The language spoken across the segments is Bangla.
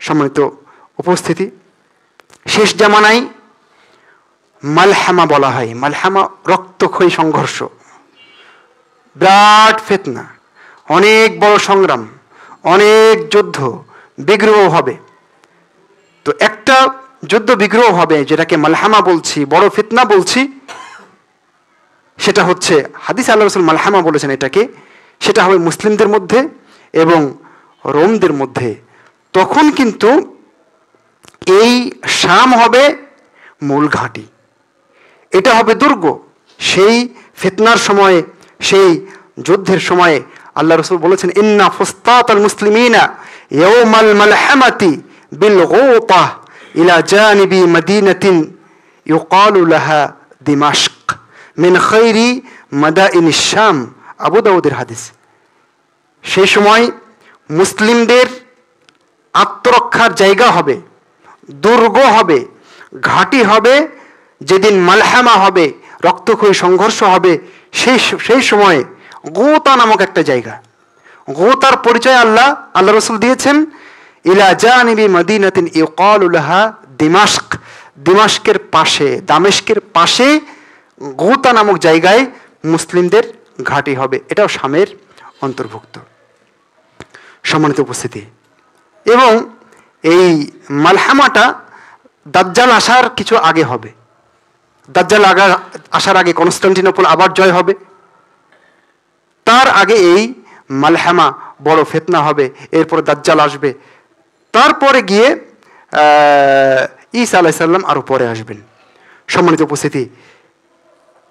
সম্মানিত উপস্থিতি, শেষ জামানায় মালহামা বলা হয়। মালহামা রক্তক্ষয়ী সংঘর্ষ, বিরাট ফিতনা, অনেক বড় সংগ্রাম, অনেক যুদ্ধ বিগ্রহ হবে। তো একটা যুদ্ধ বিগ্রহ হবে যেটাকে মালহামা বলছি, বড় ফিতনা বলছি, সেটা হচ্ছে হাদিস আল্লাহ রাসূল মালহামা বলেছেন এটাকে। সেটা হবে মুসলিমদের মধ্যে এবং রোমদের মধ্যে। তখন কিন্তু এই শাম হবে মূল ঘাঁটি, এটা হবে দুর্গ। সেই ফিতনার সময়ে, সেই যুদ্ধের সময়ে আল্লাহ রাসূল বলেছেন, ইন্না ফুস্তাতাল মুসলিমিনা ইয়াউমাল মালহামাতি বিল গুতা ইলা জানিবি মদিনাতিন ইউকালু লাহা দিমাশক মিন খায়রি মাদাইনিশ শাম। আবু দাউদের হাদিস। সেই সময় মুসলিমদের আত্মরক্ষার জায়গা হবে, দুর্গ হবে, ঘাঁটি হবে। যেদিন মালহামা হবে, রক্তক্ষয়ী সংঘর্ষ হবে, সেই সময়ে গোতা নামক একটা জায়গা, গোতার পরিচয় আল্লাহ রাসূল দিয়েছেন, ইলা জানিবি মদিনাতিন ইউকালু লাহা দিমাশক। দিমাশকের পাশে, দামেস্কের পাশে গোতা নামক জায়গায় মুসলিমদের ঘাঁটি হবে। এটাও শামের অন্তর্ভুক্ত। সম্মানিত উপস্থিতি, এবং এই মালহামাটা দাজ্জাল আসার কিছু আগে হবে। দাজ্জাল আসার আগে কনস্টান্টিনোপল আবার জয় হবে, তার আগে এই মালহামা বড় ফিতনা হবে, এরপর দাজ্জাল আসবে, তারপরে গিয়ে ঈসা আলাইহিস সালাম আরো পরে আসবেন। সম্মানিত উপস্থিতি,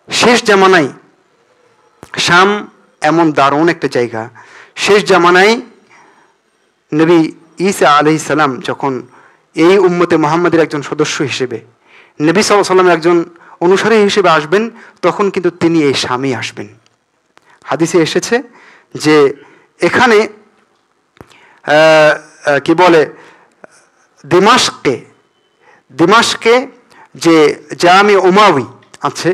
শেষ জামানায় শাম এমন দারুণ একটা জায়গা। শেষ জামানায় নবী ঈসা আলাইহিস সালাম যখন এই উম্মতে মুহাম্মাদের একজন সদস্য হিসেবে, নবী সাল্লাল্লাহু আলাইহি ওয়াসাল্লামের একজন অনুসারী হিসেবে আসবেন, তখন কিন্তু তিনি এই শামে আসবেন। হাদিসে এসেছে যে এখানে কি বলে, দিমাশকে যে জামে উমাউই আছে,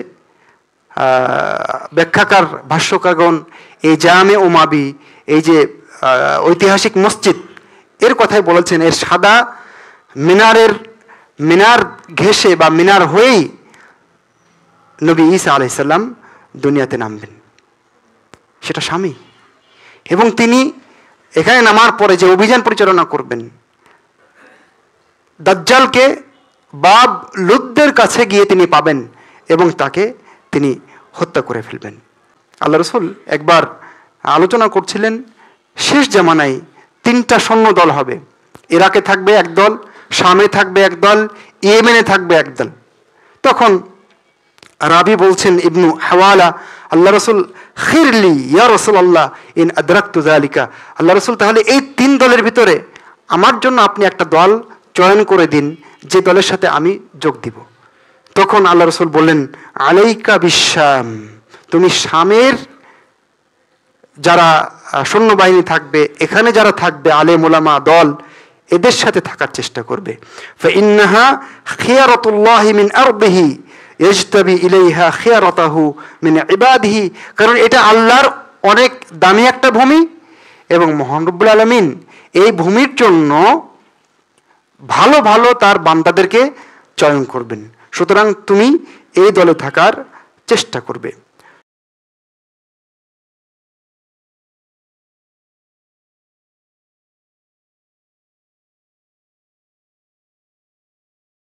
ব্যাখ্যাকার ভাষ্যকারগণ এই জামে উমাবি, এই যে ঐতিহাসিক মসজিদ, এর কথাই বলেছেন। এর সাদা মিনার ঘেঁষে বা মিনার হয়েই নবী ঈসা আলাইহিস সালাম দুনিয়াতে নামবেন, সেটা শামে। এবং তিনি এখানে নামার পরে যে অভিযান পরিচালনা করবেন, দাজ্জালকে বাব লুদ্দের কাছে গিয়ে তিনি পাবেন এবং তাকে তিনি হত্যা করে ফেলবেন। আল্লাহ রাসূল একবার আলোচনা করছিলেন, শেষ জামানায় 3টা সৈন্য দল হবে। ইরাকে থাকবে এক দল, শামে থাকবে এক দল, ইয়েমেনে থাকবে এক দল। তখন রাবি বলছেন ইবনু হাওয়ালা, আল্লাহ রাসূল খিরলি ইয়া রাসূলুল্লাহ ইন আদরাকতু যালিকা। আল্লাহ রাসূল, তাহলে এই 3 দলের ভিতরে আমার জন্য আপনি একটা দল চয়ন করে দিন, যে দলের সাথে আমি যোগ দিব। তখন আল্লাহ রাসূল বললেন, আলাইকা বিশাম, তুমি শামের যারা সৈন্যবাহিনী থাকবে, এখানে যারা থাকবে আলেম ওলামা দল, এদের সাথে থাকার চেষ্টা করবে। ফাইন্নাহা খিয়ারাতুল্লাহি মিন আরদিহি ইয়াজতাবি ইলাইহা খিয়ারাতাহু মিন ইবাদিহি। কারণ এটা আল্লাহর অনেক দামি একটা ভূমি এবং মহান রব্বুল আলামিন এই ভূমির জন্য ভালো ভালো তার বান্দাদেরকে চয়ন করবেন। সুতরাং তুমি এই দলে থাকার চেষ্টা করবে।